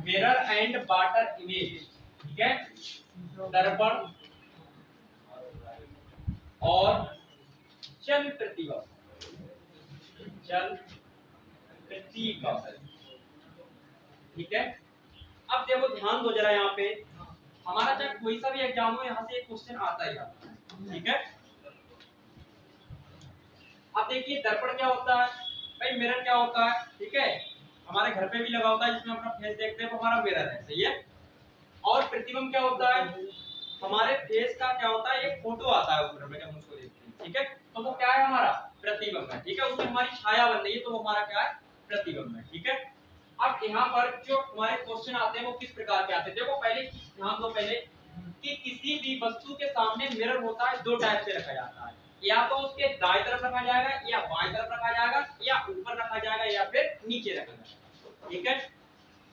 Mirror and water image, ठीक है, दर्पण और चल प्रतिबिंब, चल प्रतिबिंब, ठीक है। अब देखो ध्यान दो जरा, यहाँ पे हमारा चाहे कोई सा भी एग्जाम हो, यहाँ से एक क्वेश्चन आता ही आता है, ठीक है। अब देखिए दर्पण क्या होता है भाई, मिरर क्या होता है, ठीक है, हमारे घर पे भी लगा होता है जिसमें अपना फेस देखते हैं, वो हमारा मिरर है, सही है। और प्रतिबिंब क्या होता है, हमारे फेस का क्या होता है, एक फोटो आता है उस में जब हम उसको देखते हैं, ठीक है, तो वो क्या है, हमारा प्रतिबिंब है, ठीक है, उसमें हमारी छाया बन रही है, तो वो हमारा क्या है, प्रतिबिंब है, ठीक है। अब यहाँ पर जो हमारे क्वेश्चन आते हैं वो किस प्रकार के आते हैं, देखो पहले ध्यान दो पहले कि किसी भी वस्तु के सामने मिरर होता है, दो टाइप से रखा जाता है, या तो उसके दाएं तरफ रखा जाएगा, या बाएं तरफ रखा जाएगा, या ऊपर रखा जाएगा, या फिर नीचे रखा जाएगा, ठीक है।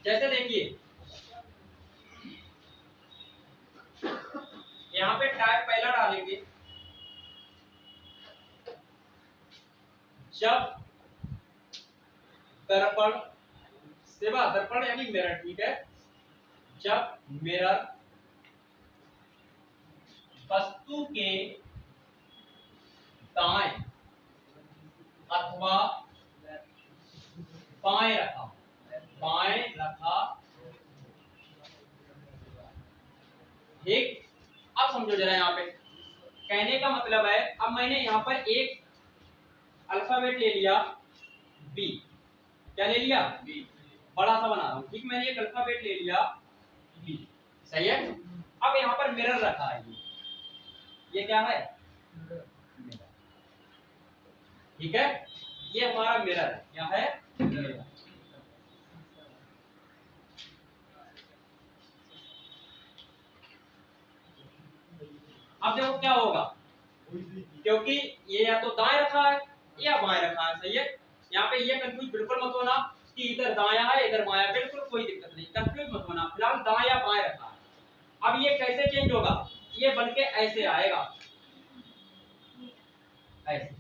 जैसे देखिए यहाँ पे टाइप पहला डालेंगे, जब दर्पण सेवा, दर्पण यानी मिरर, ठीक है, जब मिरर वस्तु के दाएं अथवा बाएं रखा, ठीक। अब समझो जरा, यहाँ पे कहने का मतलब है, अब मैंने यहाँ पर एक अल्फाबेट ले लिया बी, क्या ले लिया, बी, बड़ा सा बना रहा हूँ, ठीक, मैंने एक अल्फाबेट ले लिया बी, सही है। अब यहाँ पर मिरर रखा है, ये क्या है, मिरर, ठीक है, ये हमारा मिरर है, क्या है, मिरर। अब देखो क्या होगा, क्योंकि ये या तो दाएं रखा है या बाएं रखा है, सही है। यहाँ पे ये कंफ्यूज बिल्कुल मत होना कि इधर दाया है इधर बाया, बिल्कुल कोई दिक्कत नहीं, कंफ्यूज मत होना, फिलहाल दाएं या बाएं रखा है। अब ये कैसे चेंज होगा, ये बनके ऐसे आएगा, ऐसे,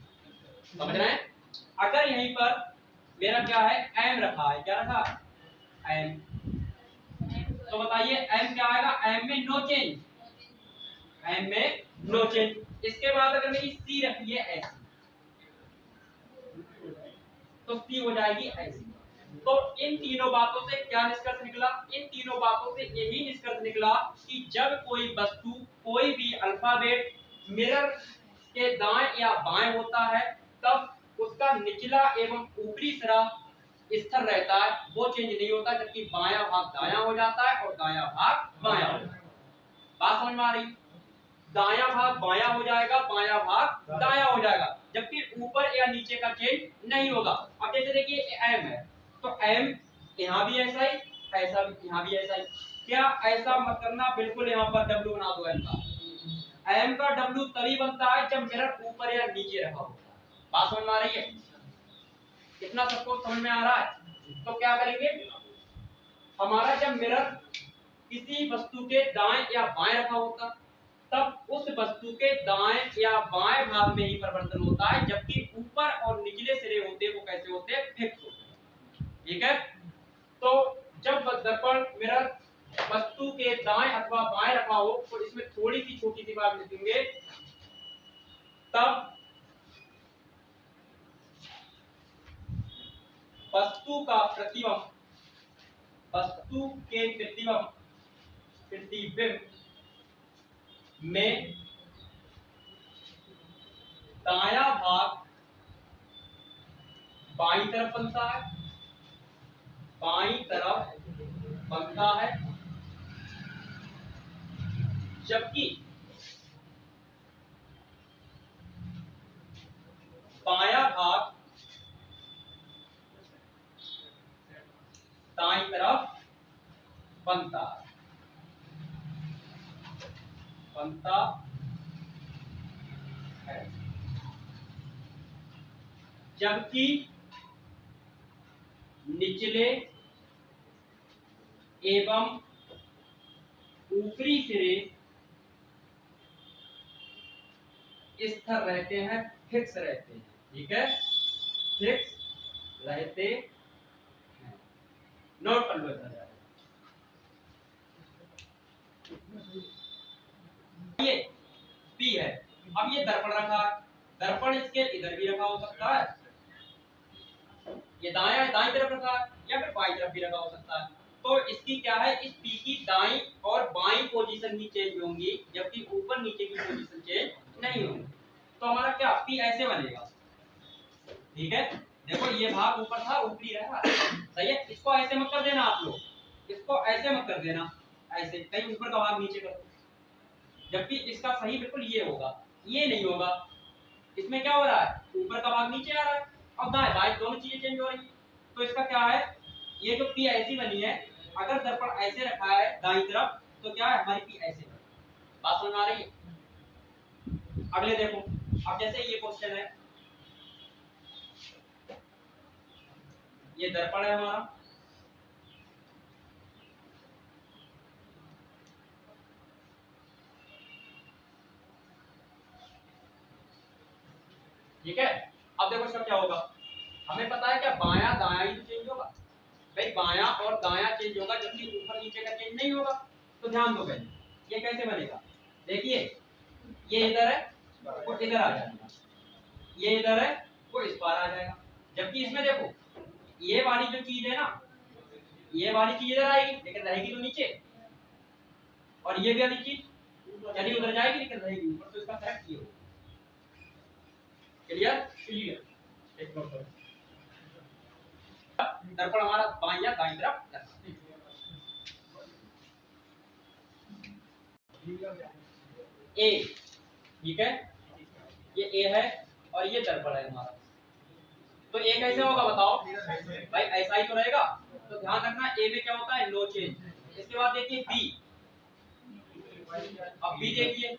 समझ रहे हैं। अगर यहीं पर मेरा क्या है, एम रखा है, क्या रखा, एम, तो बताइए एम क्या आएगा, एम में नो चेंज, एम में नो चेंज। इसके बाद अगर मेरी सी रखी है ऐसी, तो सी हो जाएगी ऐसी। तो इन तीनों बातों से क्या निष्कर्ष निकला, इन तीनों बातों से यही निष्कर्ष निकला कि जब कोई वस्तु, कोई भी अल्फाबेट मिरर के दाएं या बाएं होता है, तब उसका निचला एवं ऊपरी सिरा स्थिर रहता है, वो चेंज नहीं होता, जबकि बायां भाग दायां हो जाता है और दायां भाग बायां हो जाता है। बात समझ में आ रही, दायां भाग बायां हो जाएगा, बायां भाग दायां हो जाएगा, जबकि ऊपर या नीचे का चेंज नहीं होगा। अब जैसे देखिए एम है, तो एम यहाँ भी ऐसा ही, ऐसा भी, यहाँ भी ऐसा ही, क्या ऐसा मत करना, बिल्कुल यहाँ पर डब्ल्यू बना दो एम का। एम का डब्ल्यू तभी बनता है जब मिरर ऊपर या नीचे रखा होता है। बात समझ में आ रही है, इतना सबको समझ में आ रहा है। तो क्या करेंगे, हमारा जब मिरर किसी वस्तु के दाएं या बाएं रखा होता, तब उस वस्तु के दाएं या बाएं भाग में ही परिवर्तन होता है, जबकि ऊपर और निचले सिरे होते वो कैसे होते हैं, फिक्स होते हैं, ठीक है। तो जब दर्पण मिरर वस्तु के दाएं अथवा बाएं रखा हो, तो इसमें थोड़ी सी छोटी सी बात लिखेंगे, तब वस्तु का प्रतिबिंब, वस्तु के प्रतिबिंब में दायां भाग बाईं तरफ बनता है, बाईं तरफ बनता है, जबकि बायां भाग दाईं तरफ बनता है, जबकि निचले एवं ऊपरी सिरे स्थिर रहते हैं, फिक्स रहते हैं, ठीक है, फिक्स रहते हैं। नोट कर लो इधर। ये पी है, अब ये दर्पण रखा है, दर्पण इसके इधर भी रखा हो सकता है, ये दायां दाईं तरफ रखा है या फिर बाईं तरफ भी रखा हो सकता है। तो इसकी क्या है, इस पी की दाईं और बाईं पोजीशन ही चेंज होंगी, जबकि ऊपर नीचे की पोजीशन चेंज नहीं होंगी। तो हमारा क्या पी ऐसे बनेगा, ठीक है, देखो ये भाग ऊपर था, ऊपरी रहा, सही है। इसको ऐसे मत कर देना आप लोग, इसको ऐसे मत कर देना, ऐसे कहीं ऊपर का भाग नीचे कर, जबकि इसका सही बिल्कुल ये होगा, ये नहीं होगा। इसमें क्या हो रहा है, ऊपर का भाग नीचे आ रहा है और दाएं बाएं दोनों चीजें चेंज हो रही है। तो इसका क्या है, ये जो पी ऐसी बनी है, अगर दर्पण ऐसे रखा है दाईं तरफ तो क्या है, हमारी पी ऐसे बनी। बात समझ आ रही है। अगले देखो, अब जैसे ये क्वेश्चन है, ये दर्पण है हमारा, ठीक है। अब देखो इसका क्या होगा, हमें पता है क्या, बायां दायां ही तो चेंज होगा भाई, बायां और दायां चेंज होगा, जबकि ऊपर नीचे का चेंज नहीं होगा। तो ध्यान दो पहले, ये कैसे बनेगा, देखिए ये इधर है वो इधर आ जाएगा, ये इधर है वो इस पार आ जाएगा, जबकि इसमें देखो ये वाली जो चीज है ना, ये वाली चीज इधर आएगी लेकिन रहेगी तो नीचे, और ये वाली चीज चली उधर जाएगी लेकिन रहेगी ऊपर। तो इसका फर्क ये होगा। Clear, clear. एक बार दर्पण हमारा बाईं या दाईं तरफ करना। ए, ठीक है, ये ए है और ये दर्पण है हमारा। तो ए कैसे होगा बताओ भाई, ऐसा ही तो रहेगा। तो ध्यान रखना ए में क्या होता है, नो चेंज। इसके बाद देखिए बी, अब बी देखिए,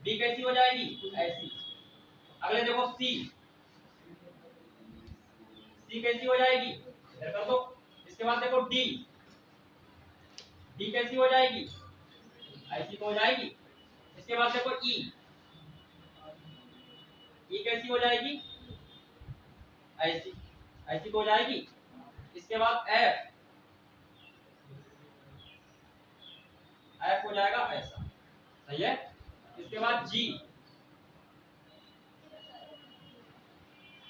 बी कैसी हो जाएगी, ऐसी। अगले देखो सी, सी कैसी हो जाएगी, इधर कर दो। इसके बाद देखो डी, डी कैसी हो जाएगी, ऐसी तो हो जाएगी। इसके बाद देखो ई, ई कैसी हो जाएगी, ऐसी, ऐसी तो हो जाएगी। इसके बाद एफ, एफ हो जाएगा ऐसा, सही है। इसके बाद जी,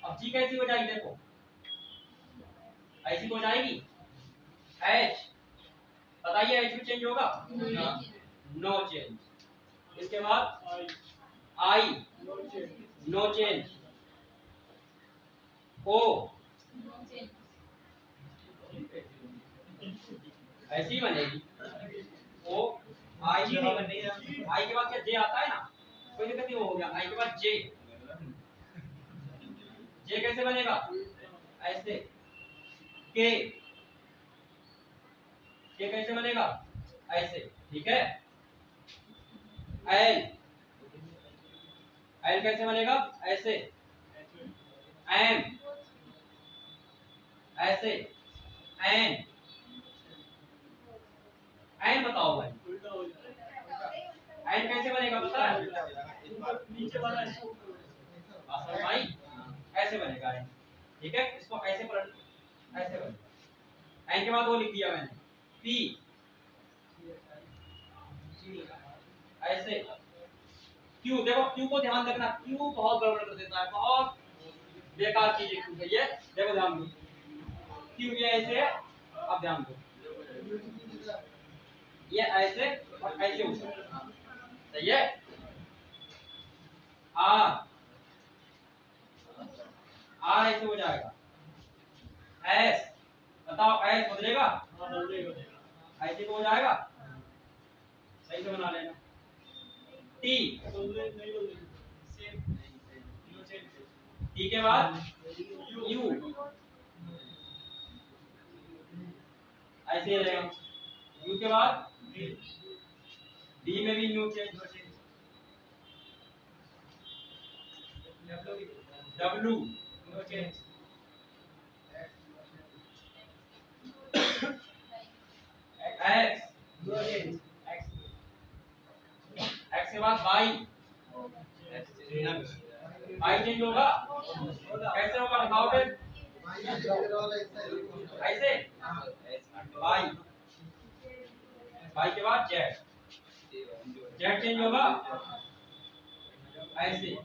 अब जी कैसी हो जाएगी, देखो ऐसी तो हो जाएगी। एच, बताइए एच में चेंज होगा, नो चेंज। इसके बाद आई, नो चेंज। ओ, ऐसी बनेगी, ओ आई ही नहीं बनेगी। आई के बाद क्या जे आता है ना, कोई दिक्कत नहीं, हो गया। आई के बाद जे, जे कैसे बनेगा, ऐसे। के, के कैसे बनेगा, ऐसे, ठीक है। एल, एल कैसे बनेगा, ऐसे। एम, ऐसे। एन, एन बताओ भाई, एन कैसे बनेगा पता है, नीचे वाला भाई ऐसे बनेगा एन, ठीक है। इसको ऐसे पलट, ऐसे बनेगा। एन के बाद वो लिख दिया मैंने, पी ऐसे। क्यू, देखो क्यू को ध्यान रखना, क्यू बहुत गड़बड़ कर देता है, बहुत बेकार चीज है क्यू, सही है। देखो ध्यान दो, क्यू ये ऐसे है, अब ध्यान दो, ये ऐसे और ऐसे ऊपर, सही है। आर, आर ऐसे हो जाएगा। एस, बताओ एस बदलेगा, ऐसे तो हो जाएगा, सही से बना लेना। टी, टी के बाद यू, ऐसे ही रहेगा। यू के बाद डी में भी no change, W no change. X, X के बाद वाई, वाई चेंज होगा, कैसे होगा बताओ फिर, ऐसे वाई, वाई के बाद जेड, जेड चेंज होगा ऐसे।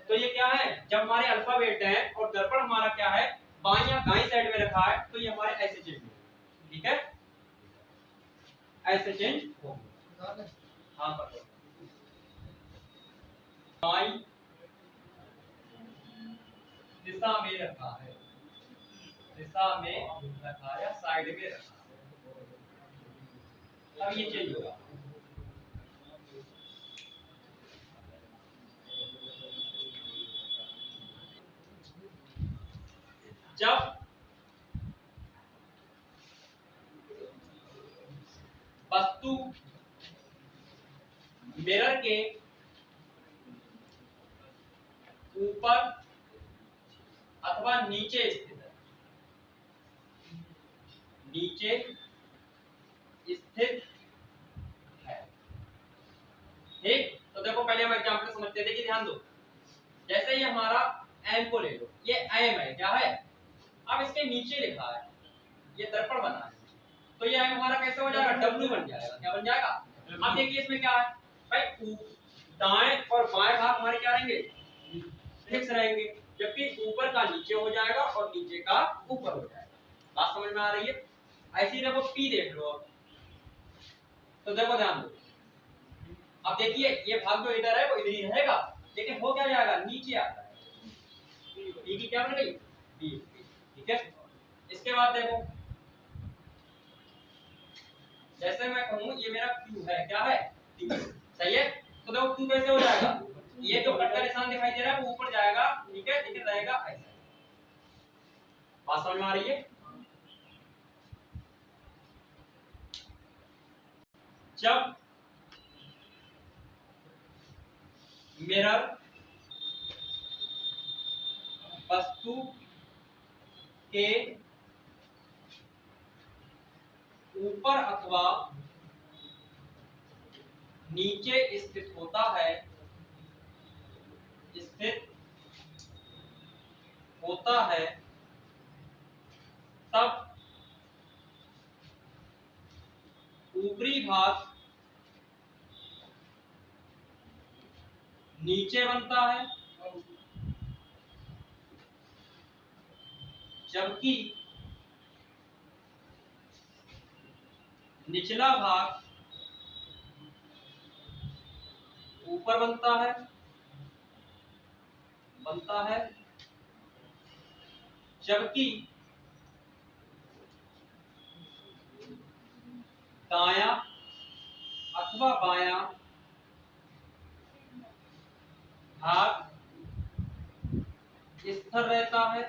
तो ये क्या है, जब हमारे अल्फाबेट है और दर्पण हमारा क्या है बाईं या दाईं साइड में रखा है, तो ये हमारे ऐसे चेंज होगा, ठीक है, ऐसे चेंज होगा। हाँ पढ़ो, बाईं दिशा में रखा है, दिशा में रखा या साइड में रखा, अब ये चेंज होगा। जब वस्तु मिरर के ऊपर अथवा नीचे स्थित है, नीचे स्थित है, ठीक। तो देखो पहले हम एग्जांपल समझते थे कि ध्यान दो, जैसे ये हमारा एम को ले लो, ये एम है, क्या है, अब इसके नीचे लिखा है, ये दर्पण बना है, तो ये एम हमारा कैसे हो जाएगा, डब्ल्यू बन जाएगा, क्या बन जाएगा। अब देखिए इसमें क्या है भाई, दाएं और बाएं भाग हमारे क्या रहेंगे, फिक्स रहेंगे, जबकि ऊपर का नीचे हो जाएगा और नीचे का ऊपर हो जाएगा। बात समझ में आ रही है। ऐसे ही देखो पी देख लो, अब तो देखो ध्यान दो, अब देखिए ये भाग जो इधर है वो इधर ही रहेगा, लेकिन हो क्या जाएगा, नीचे आता है, पी की क्या बन गई, पी, ठीक है। इसके बाद देखो, जैसे मैं कहूं ये मेरा क्यू है, क्या है, सही है, तो देखो क्यू कैसे हो जाएगा, ये जो कट का निशान दिखाई दे रहा है वो ऊपर जाएगा, ठीक है, लेकिन रहेगा ऐसा। बात समझ में आ रही है। जब मिरर वस्तु के ऊपर अथवा नीचे स्थित होता है, स्थित होता है, तब ऊपरी भाग नीचे बनता है, जबकि निचला भाग ऊपर बनता है, जबकि दायां अथवा बायां भाग स्थिर रहता है,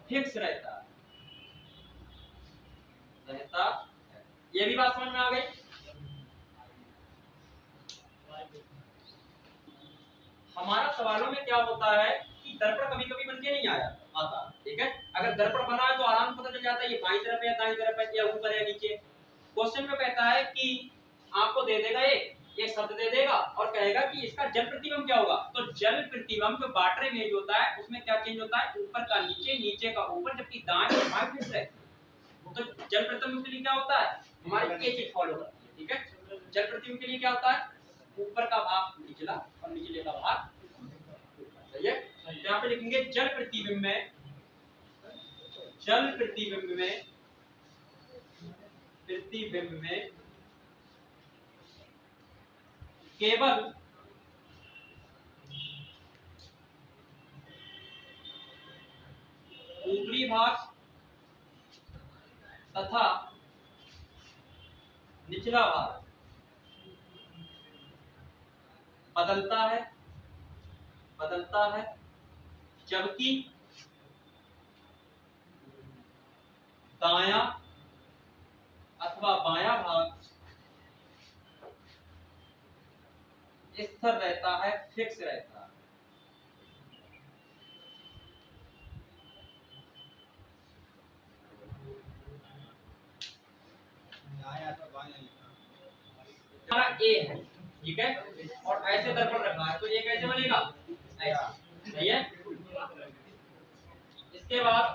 फिक्स रहता है। ये भी बात समझ में आ गई। हमारा सवालों में क्या होता है कि दर्पण कभी कभी बन के नहीं आता, ठीक है, अगर दर्पण बना है तो आराम पता चल जाता है ये बाईं तरफ है, दाईं तरफ है, या ऊपर है, नीचे। क्वेश्चन में कहता है कि आपको दे देगा एक शब्द दे देगा और कहेगा कि इसका जल प्रतिबिंब क्या होगा, तो जल प्रतिबिंब जो वाटर इमेज होता है उसमें क्या चेंज होता है, ऊपर का नीचे, नीचे का ऊपर, जबकि दाएं और बाएं फिक्स रहते हैं। तो जल प्रतिबिंब के लिए क्या होता है, हमारी ये चीज फॉलो करती है, ठीक है। जल प्रतिबिंब के लिए क्या होता है, ऊपर का भाग निचला और निचले का भाग, सही है। यहाँ पे लिखेंगे जल प्रतिबिंब में, जल प्रतिबिंब में, प्रतिबिंब में केवल ऊपरी भाग तथा निचला भाग बदलता है, जबकि दायां अथवा बायां भाग स्थिर रहता है, फिक्स रहता है। ए है, ठीक है, और ऐसे दर्पण रखा है, तो ये कैसे बनेगा, ऐसा, सही है। इसके बाद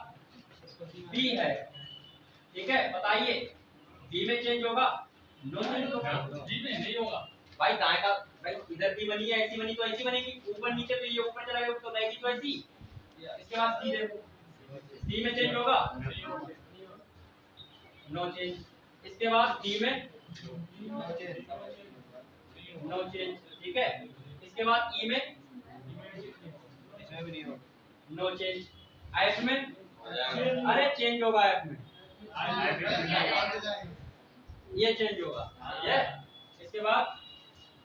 बी है, ठीक है, बताइए बी में चेंज होगा, नो चेंज होगा, जी में नहीं होगा भाई, दाएं का भाई इधर भी बनी है, ऐसी बनी तो ऐसी बनेगी, ऊपर नीचे तो ये ऊपर चला गया तो रहेगी तो ऐसी। इसके बाद सी देखो, सी में चेंज होगा, नो चेंज। इसके बाद डी में नो चेंज, ठीक है। इसके बाद ई में नो चेंज, एफ में अरे चेंज होगा, एफ में ये चेंज होगा, ये। इसके बाद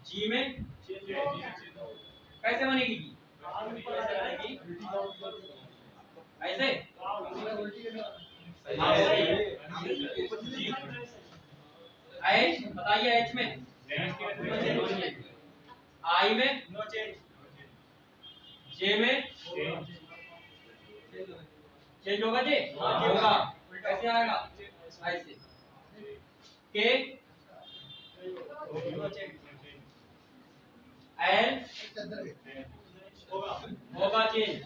जी में कैसे बनेगी, कैसे बनेगी, ऐसे, एच बताइए, एच में आई में नो चेंज, जे में चेंज होगा, जे होगा, कैसे आएगा, ऐसे, के एल होगा चेंज,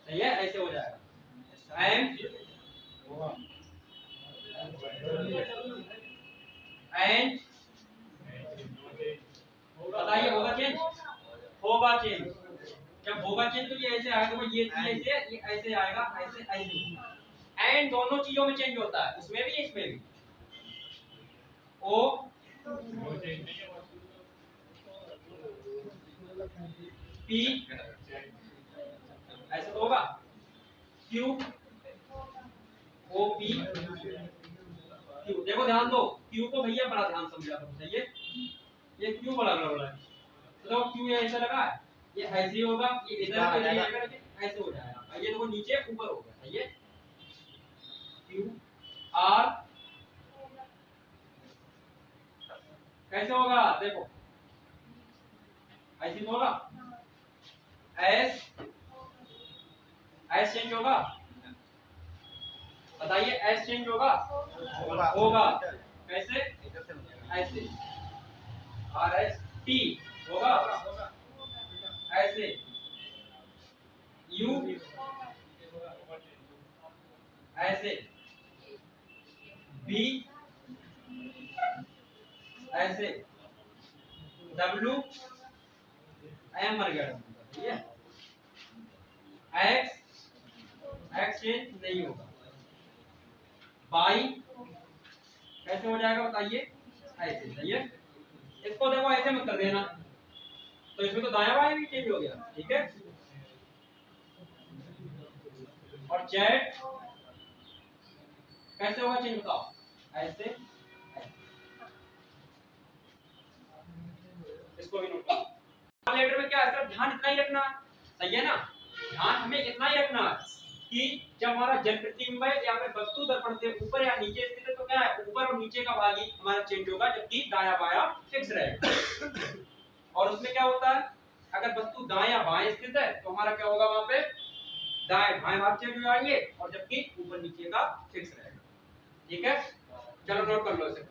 सही है, ऐसे हो जाएगा, एम एन बताइए होगा चेंज, होगा चेंज, जब होगा चेंज तो ये ऐसे आएगा, ये ऐसे आएगा, ऐसे ऐसे, एंड दोनों चीजों में चेंज होता है, उसमें भी इसमें भी, ओ पी ऐसे तो होगा, क्यू ओ पी क्यू, देखो ध्यान दो, क्यू को भैया बड़ा ध्यान समझा करो, सही है, ये क्यू बड़ा बड़ा है, तो क्यू ये ऐसा लगा है, ये ऐसे ही होगा, ये इधर पे जाएगा, ऐसे हो जाएगा, ये देखो नीचे ऊपर हो गया, सही है, क्यू आर कैसे होगा, देखो ऐसे तो होगा, एस एस चेंज होगा, बताइए एस चेंज होगा, होगा कैसे, ऐसे, आर एस टी होगा, ऐसे, यू ऐसे, बी ऐसे, डब्ल्यू एम मर गया, ठीक है, एक्स एक्स चेंज नहीं होगा, बाई कैसे हो जाएगा बताइए, ऐसे, सही है। इसको देखो ऐसे मत कर देना, तो इसमें तो दायां बायां भी चेंज हो गया, ठीक है। और जेड कैसे होगा चेंज बताओ, ऐसे ऐसे, इसको भी नोट करो। लेटर में क्या है, सिर्फ ध्यान इतना ही रखना है, सही है ना, ध्यान हमें इतना ही रखना है कि जब हमारा जल प्रतिबिंब है या फिर वस्तु दर्पण से ऊपर या नीचे स्थित है तो क्या है, ऊपर और नीचे का भाग ही हमारा चेंज होगा, जबकि दायां बायां फिक्स रहेगा। और उसमें क्या होता है, अगर वस्तु दायां बाएं स्थित है तो हमारा क्या होगा, वहां पे दाएं बाएं भाग चेंज हो जाएंगे, और जबकि ऊपर नीचे का फिक्स रहेगा, ठीक है। चलो नोट कर लो इसे,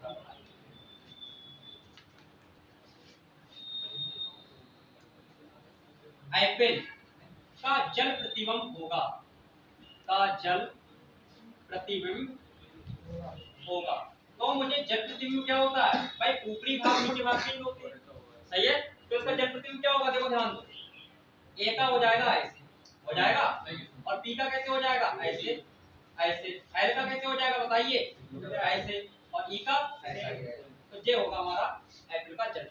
एप्पल का जल प्रतिबिंब होगा, का जल प्रतिबिंब होगा, तो मुझे जल प्रतिबिंब क्या होता है भाई, ऊपरी भाग नीचे भाग चेंज होते हैं, सही है, तो इसका जल प्रतिबिंब क्या होगा, देखो ध्यान दो, ए का हो जाएगा ऐसे, हो जाएगा, और पी का कैसे हो जाएगा, ऐसे ऐसे, एल का कैसे हो जाएगा बताइए, ऐसे, और ई का ऐसे, तो ये होगा हमारा एप्पल का जल,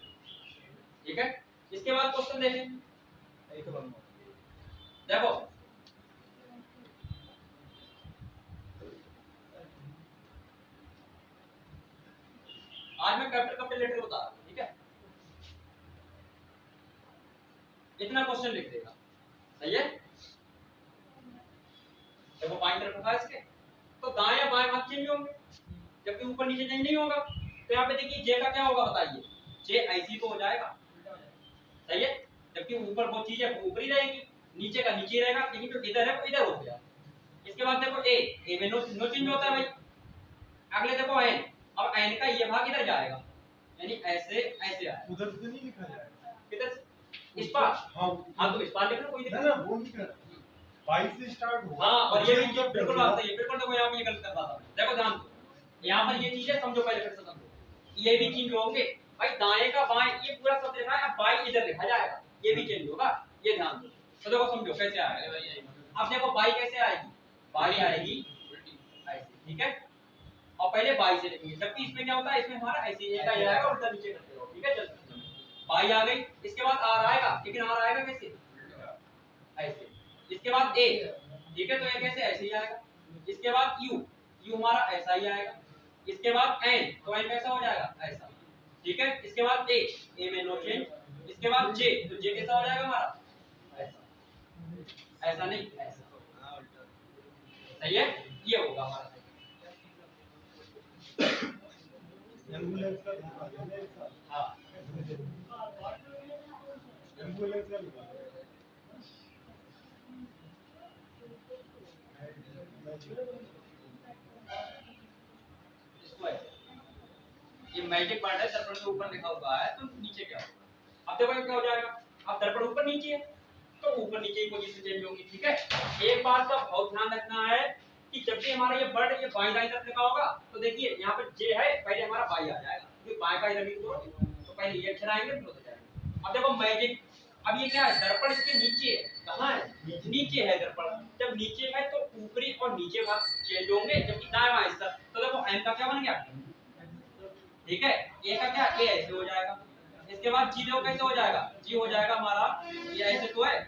ठीक है। इसके बाद क्वेश्चन देखें, देखो आज मैं कैपिटल लेटर बता रहा हूं, ठीक है, इतना क्वेश्चन लिख देगा, सही है। देखो पॉइंटर रखा है इसके, तो दाएं बाएं भाग चेंज होंगे, जबकि ऊपर नीचे चेंज नहीं होगा, तो यहाँ पे देखिए जे का क्या होगा बताइए, जे ऐसी तो हो जाएगा, सही है, जबकि ऊपर वो चीज है वो ऊपर ही रहेगी, नीचे का नीचे रहेगा, लेकिन जो इधर है वो इधर हो गया। इसके बाद देखो ए में नो चेंज होता है भाई, अगले देखो एन, अब एन का ये भाग इधर जाएगा, यानी ऐसे ऐसे आया, उधर से नहीं लिखा जाएगा, किधर से? इस पार। हाँ तो इस पार लिखना, कोई दिक्कत ना वो नहीं कर 22 से स्टार्ट होगा। हाँ, और ये भी मतलब बिल्कुल बात सही है, बिल्कुल। देखो यहाँ पे ये गलत कर रहा था, देखो ध्यान दो, यहाँ पर ये चीजें समझो, पहले फिर से समझो। ये भी चेंज होंगे भाई, दाएं का बाएं, ये पूरा शब्द लिखा है, अब बाई इधर लिखा जाएगा, ये भी चेंज होगा, ये ध्यान दो। तो देखो समझो कैसे आएगा। अब देखो बाई कैसे आएगी, बाई आएगी ऐसे, ठीक है। और पहले बाई से लिखेंगे, जबकि इसमें क्या होता है, इसमें हमारा ऐसे ही एक आएगा, उल्टा नीचे करते रहो, ठीक है। चल बाई आ गई, इसके बाद आर आएगा, लेकिन आर आएगा कैसे, ऐसे। इसके बाद ए, ठीक है, तो ये कैसे ऐसे ही आएगा। इसके बाद यू, यू हमारा ऐसा ही आएगा। इसके बाद एन, तो एन कैसा हो जाएगा, ऐसा, ठीक है। इसके बाद ए, ए में नो चेंज। इसके बाद जे, तो जे कैसा हो जाएगा हमारा, ऐसा, ऐसा नहीं, ऐसा, सही है, ये होगा हमारा। एम्बुलेंस का लिखा है, हाँ, एम्बुलेंस का लिखा है। इसको ऐसे, ये मैजिक पार्ट है, दर्पण के ऊपर लिखा हुआ है, तो नीचे क्या होगा। अब देखो ये क्या हो जाएगा, अब दर्पण ऊपर नीचे है, तो ऊपर नीचे की पोजीशन चेंज होगी, ठीक है। एक बात का बहुत ध्यान रखना है कि जब भी हमारा ये वर्ड ये बाईं दाईं तरफ लिखा होगा, तो देखिए यहाँ पे जे है, पहले हमारा बाई आ जाएगा, क्योंकि बाएं का इधर लिख दो, तो पहले ये अक्षर आएंगे, फिर उधर जाएंगे। अब देखो मैजिक, अब ये क्या है, दर्पण इसके नीचे है, कहाँ है, नीचे है दर्पण। जब नीचे है तो ऊपरी और नीचे भाग चेंज होंगे, जबकि दाएं बाएं हिस्सा, तो देखो एम का क्या बन गया, ठीक है। ए का क्या, ए ऐसे हो जाएगा। इसके बाद जी देखो कैसे हो जाएगा, जी हो जाएगा हमारा, ये ऐसे तो है,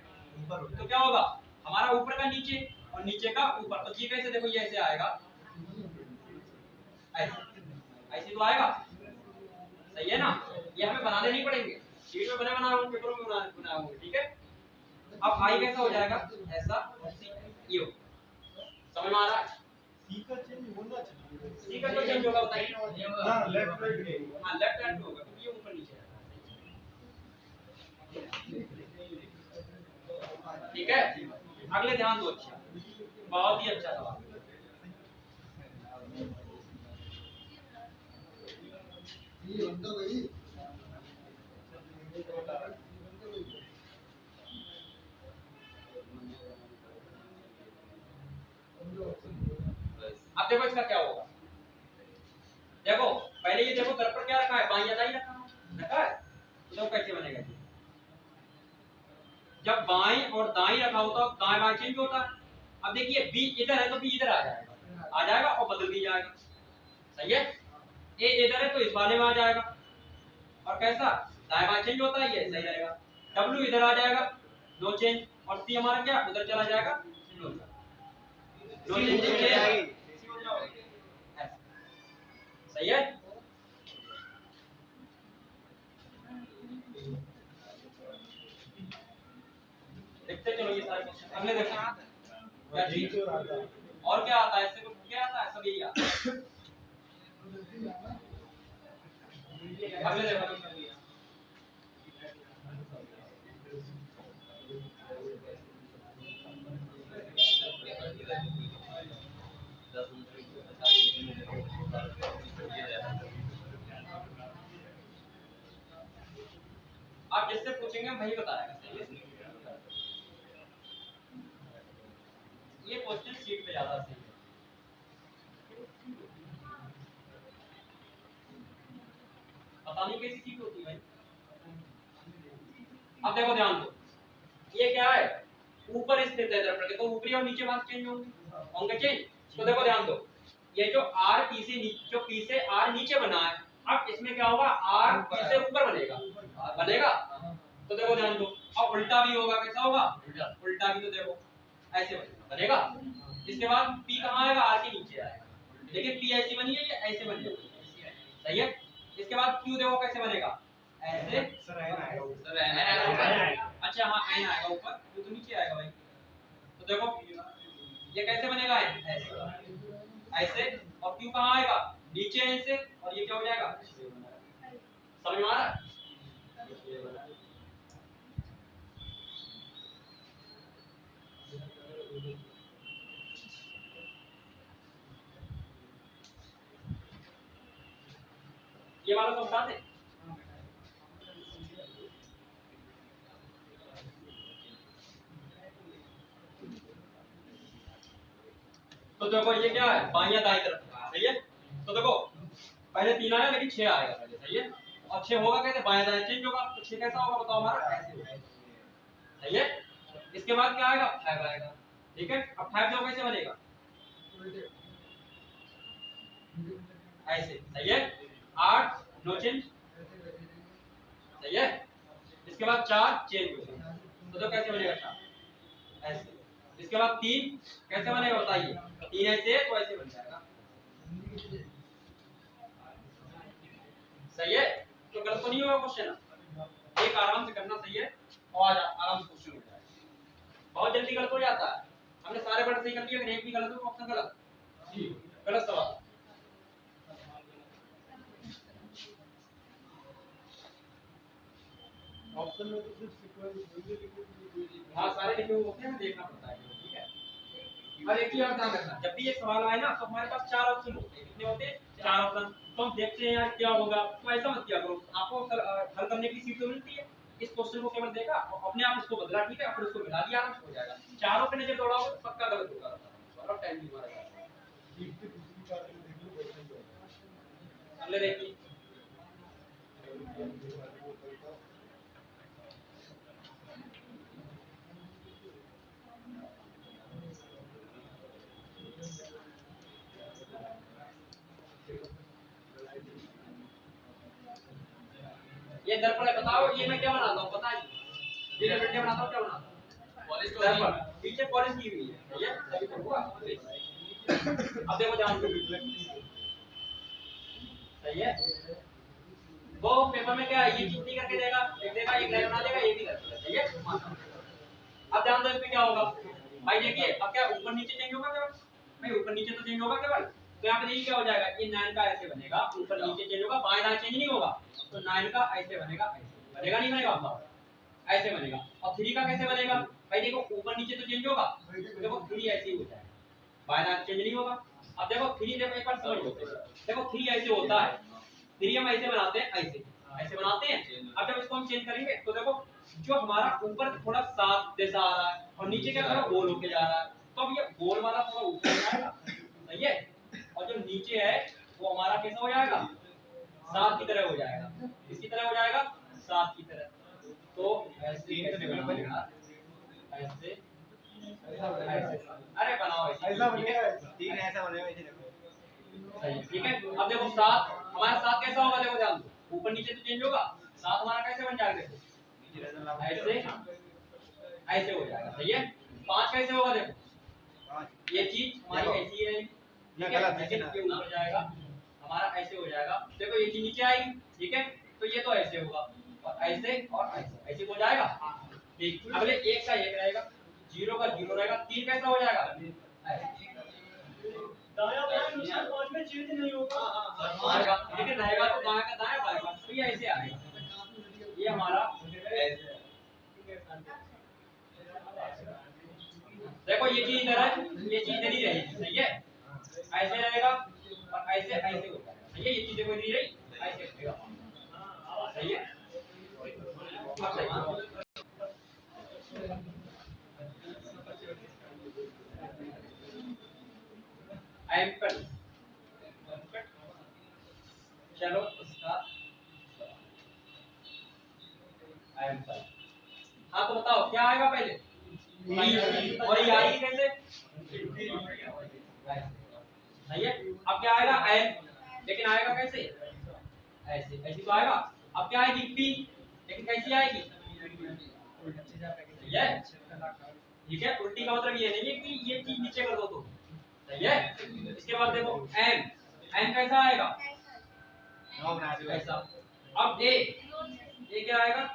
तो क्या होगा हमारा ऊपर का नीचे और नीचे का ऊपर, तो जी कैसे, देखो ये ऐसे आएगा, ऐसे, ऐसे तो आएगा, सही है ना। ये हमें बनाने नहीं पड़ेंगे, शीट में बने बना होंगे, पेपर में बना होंगे, ठीक है। अब आई कैसा हो जाएगा, ऐसा, और सी ये हो, समझ में आ रहा है। सी का चेंज होना चाहिए, सी का तो चेंज होगा, बताइए। हां लेफ्ट राइट नहीं, हां लेफ्ट हैंड होगा, क्योंकि ये ऊपर नीचे है, ठीक है। अगले ध्यान दो, अच्छा, बहुत ही अच्छा सवाल। ये बंदा भाई अब देखो इसका क्या होगा, देखो पहले ये देखो दर्पण क्या रखा है, बाईं या दाईं रखा है, तो देखो कैसे बनेगा। जब बाईं और दाईं रखा होता है, दाएं बाएं चेंज होता है। अब देखिए बी इधर है तो बी इधर आ जाएगा और बदल भी जाएगा, सही है। ए इधर है तो इस वाले में आ जाएगा, और कैसा दाएं बाएं चेंज होता है, ये सही रहेगा। डब्ल्यू इधर आ जाएगा, नो चेंज, और सी हमारा क्या उधर चला जाएगा, नो चेंज, सही है। देखते चलो ये सारे क्वेश्चन, अगले देखो क्या चीज और क्या आता है, इससे कुछ क्या आता है, सब यही आता है। अगले देखो, आप जिससे पूछेंगे वही बताएगा, ये क्वेश्चन शीट पे ज्यादा सही है, पता नहीं कैसी शीट होती है भाई। अब देखो ध्यान दो, ये क्या है, ऊपर स्थित है दर्पण के, तो ऊपरी और नीचे भाग चेंज होंगे चेंज। तो देखो ध्यान दो, ये जो आर पी से जो पी से आर नीचे बना है, अब इसमें क्या होगा, आर पी से ऊपर बनेगा। तो देखो ध्यान दो, अब उल्टा भी होगा, कैसा होगा, उल्टा भी, तो देखो ऐसे बनेगा। इसके बाद P कहाँ आएगा, R के नीचे आएगा, लेकिन P ऐसी बनी है, ये ऐसे बनी है, सही है। इसके बाद Q देखो कैसे बनेगा, ऐसे, सर एन आएगा, अच्छा हाँ N आएगा ऊपर, Q तो नीचे आएगा भाई। तो देखो ये कैसे बनेगा, ऐसे, और Q कहाँ आएगा, नीचे N से, और ये क्या हो जाएगा, समझ में आ रहा है। ये वाला तो बता दे, देखो ये क्या है, बाईं या दाईं तरफ का, सही है। तो देखो पहले 3 आया लेकिन 6 आएगा पहले, सही है। और 6 होगा कैसे, बाएं दाएं चेंज होगा, तो 6 कैसा होगा बताओ, हमारा ऐसे होगा, सही है। इसके बाद क्या आएगा, 5 आएगा, ठीक है। अब 5 जो कैसे बनेगा, ऐसे, सही है। 8 नो चेंज, सही है। इसके बाद 4 चेंज हो गया, तो कैसे बनेगा 4, ऐसे। इसके बाद 3 कैसे बनेगा बताइए, 3 ऐसे तो ऐसे बन जाएगा, सही है। तो गलत तो नहीं होगा क्वेश्चन, एक आराम से करना, सही है। और आराम से क्वेश्चन हो जाएगा, बहुत जल्दी गलत हो जाता है। हमने सारे वर्ड सही कर लिए, अगर एक भी गलत हो तो ऑप्शन गलत, गलत सवाल। ऑप्शन में तो सिर्फ सीक्वेंस हाँ सारे लिखे हुए होते हैं, देखना पड़ता है, ठीक है। और एक चीज और ध्यान रखना, जब भी ये सवाल आए ना तो हमारे पास 4 ऑप्शन होते हैं, कितने होते हैं, 4 ऑप्शन। तो हम देखते हैं यार क्या होगा, तो ऐसा मत किया करो, आपको हल करने की सीट तो मिलती है, इस क्वेश्चन को केवल देखा और अपने आप इसको बदला, ठीक है, फिर उसको मिला दिया, आराम से हो जाएगा। चारों पे नजर दौड़ाओगे तो पक्का गलत होगा, और टाइम भी मारेगा। ठीक से दूसरी बात में देख लो कैसे होगा। अगले देखिए, ये दर्पण है, बताओ ये मैं क्या बनाता हूँ, बताइए ये दर्पण क्या बनाता हूँ, क्या बनाता हूँ, पॉलिश दर्पण, पीछे पॉलिश की हुई है, ठीक है, तभी तो हुआ। अब देखो ध्यान से, सही है। वो पेपर में क्या है, ये चीज नहीं करके देगा, एक देगा, एक लाइन बना देगा, एक ही करके, सही है। अब ध्यान दो इसमें क्या होगा भाई, देखिए अब क्या ऊपर नीचे चेंज होगा केवल, भाई ऊपर नीचे तो चेंज होगा केवल, तो यहाँ पे देखिए क्या हो जाएगा, ये 9 का ऐसे बनेगा, ऊपर नीचे चेंज होगा, बाएं दाएं चेंज नहीं होगा, तो 9 का ऐसे बनेगा, ऐसे बनेगा, नहीं बनेगा बताओ, ऐसे बनेगा। और 3 का कैसे बनेगा भाई, देखो ऊपर नीचे तो चेंज होगा, तो देखो 3 ऐसे ही हो जाएगा, बाएं दाएं चेंज नहीं होगा। अब देखो 3, देखो एक बार समझ लो, देखो 3 ऐसे होता है, 3 हम ऐसे बनाते हैं, ऐसे ऐसे बनाते हैं। अब जब इसको हम चेंज करेंगे तो देखो जो हमारा ऊपर थोड़ा 7 जैसा आ रहा है और नीचे क्या थोड़ा गोल होके जा रहा है, तो अब ये गोल वाला थोड़ा ऊपर जाएगा, सही है। और जो नीचे है वो हमारा कैसा हो जाएगा, 7 की तरह हो जाएगा, किसकी तरह हो जाएगा, 7 की तरह। तो ऐसे ऐसे अरे बनाओ ऐसा ऐसे, ठीक बनेगा, है, ऐसा 3 ऐसा बनेगा, ऐसे देखो सही है, ठीक है। अब देखो 7 हमारा 7 कैसा होगा, देखो ध्यान दो, ऊपर नीचे तो चेंज होगा, 7 हमारा कैसे बन जाएगा, देखो नीचे रहने लगा ऐसे ऐसे हो जाएगा, सही है। 5 कैसे होगा, देखो 5 ये चीज हमारी ऐसी है, ठीक है, गलत है, ऐसे ना। के ऊपर जाएगा, हमारा ऐसे हो जाएगा, देखो ये चीज नीचे आएगी, ठीक है, तो ये तो ऐसे होगा, और ऐसे और ऐसे ऐसे हो जाएगा, ठीक। अगले 1 का 1 रहेगा, 0 का 0 रहेगा, 3 कैसा हो जाएगा, ऐसे दायां बायां निशान 5 में चेंज नहीं होगा। आएगा, लेकिन रहेगा तो दाएं का दाएं, बाएं का तो ये ऐसे आएगा, ये हमारा ऐसे देखो ये चीज इधर है, ये चीज इधर ही रहेगी, सही है, ऐसे रहेगा और ऐसे ऐसे हो जाएगा, सही है। ये चीज देखो इधर ही रही, ऐसे रहेगा, सही है। अब सही है। एम्पल, चलो इसका एम्पल, हाँ तो बताओ क्या आएगा पहले, और ये आएगी कैसे, सही है। अब क्या आएगा एन, लेकिन आएगा कैसे, ऐसे ऐसे तो आएगा। अब क्या आएगी पी, लेकिन कैसी आएगी, सही है, ठीक है। उल्टी का मतलब ये नहीं है कि ये चीज नीचे कर दो तो, सही है। इसके बाद देखो एम, एम कैसा आएगा, 9 बना दो ऐसा। अब ए, ए क्या आएगा,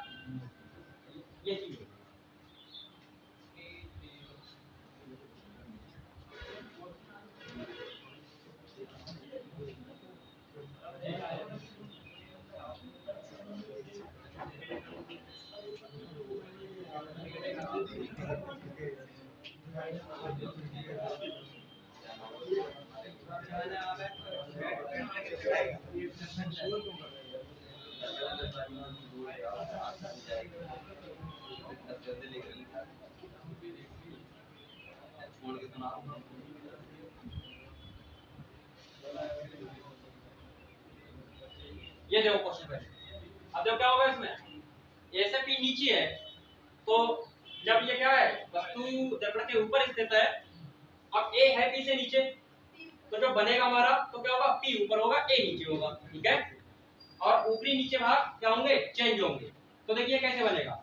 ये चीज छोड़ के तो ना ये देखो क्वेश्चन पहले। अब देखो क्या होगा इसमें, ए से पी नीचे है, तो जब ये क्या है वस्तु दर्पण के ऊपर स्थित है, अब ए है पी से नीचे, तो जो बनेगा हमारा तो क्या होगा, पी ऊपर होगा ए नीचे होगा, ठीक है। और ऊपरी नीचे भाग क्या होंगे, चेंज होंगे। तो देखिए कैसे बनेगा,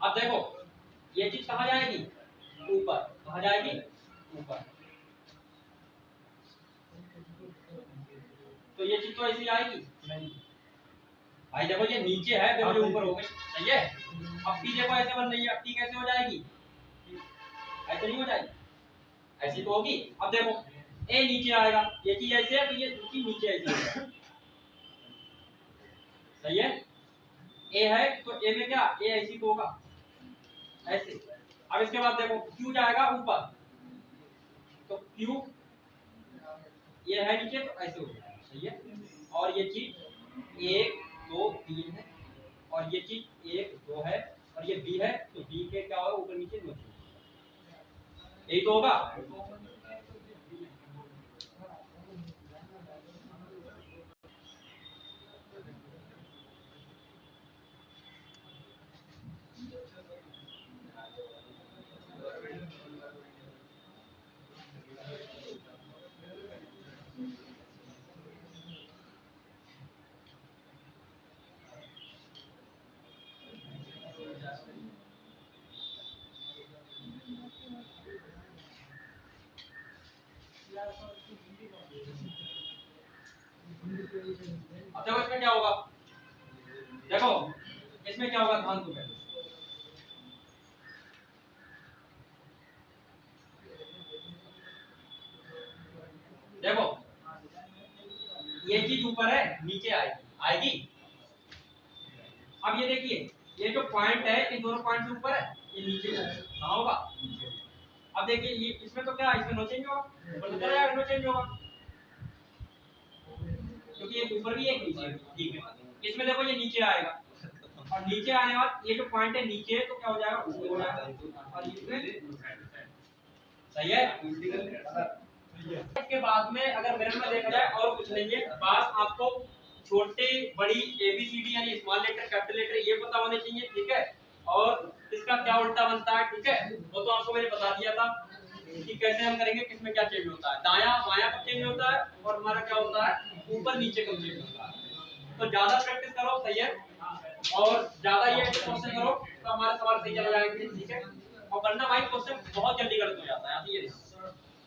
अब देखो ये चीज कहाँ जाएगी, ऊपर, कहाँ जाएगी, ऊपर। तो ये चीज तो ऐसी आएगी नहीं भाई, देखो ये नीचे है, देखो ये ऊपर हो गई, सही है। अब पी देखो ऐसे बन रही है, अब पी कैसे हो जाएगी, ऐसे नहीं हो जाएगी, ऐसी तो होगी। अब देखो ए नीचे आएगा, ये चीज ऐसे है तो ये चीज नीचे ऐसी है, सही है। ए है तो ए में क्या, ए ऐसी तो होगा ऐसे। अब इसके बाद देखो क्यू जाएगा ऊपर, तो क्यू ये है नीचे तो ऐसे हो जाएगा, सही है। और ये चीज 1 2 3 है, और ये चीज 1 2 है, और ये बी है, तो बी के क्या होगा, ऊपर नीचे नीचे, यही तो होगा। अब देखो इसमें क्या होगा, देखो इसमें क्या होगा, ध्यान दो पहले। देखो ये चीज ऊपर है, नीचे आएगी। अब ये देखिए ये जो पॉइंट है, इन दोनों पॉइंट से ऊपर है, ये नीचे कहाँ होगा, नीचे। अब देखिए ये इसमें तो क्या, इसमें नो चेंज होगा, ऊपर तो चला जाएगा, नो चेंज होगा, क्योंकि ये ऊपर भी है नीचे, ठीक है। इसमें देखो ये नीचे आएगा, और नीचे आने के बाद ये जो पॉइंट है नीचे, तो क्या हो जाएगा, ऊपर हो जाएगा, और इसमें सही है। इसके बाद में अगर मिरर में देखा जाए और कुछ नहीं है, बस आपको छोटे बड़ी एबीसीडी यानी स्मॉल लेटर कैपिटल लेटर ये पता होने चाहिए, ठीक है। और इसका क्या उल्टा बनता है, ठीक है, वो तो आपको मैंने बता दिया था कि कैसे हम करेंगे, किसमें क्या चेंज होता है, दायां बायां कब चेंज होता है, और हमारा क्या होता है, ऊपर नीचे कब चेंज होता है। तो ज्यादा प्रैक्टिस करो, सही है, और ज्यादा ये क्वेश्चन करो तो हमारा सवाल सही चला जाएगा, ठीक है। और वरना भाई क्वेश्चन बहुत जल्दी गलत हो जाता है, ये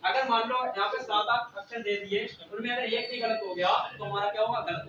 अगर मान लो यहाँ पे 7 8 अक्षर दे दिए, उनमें अगर एक भी गलत हो गया तो हमारा क्या होगा, गलत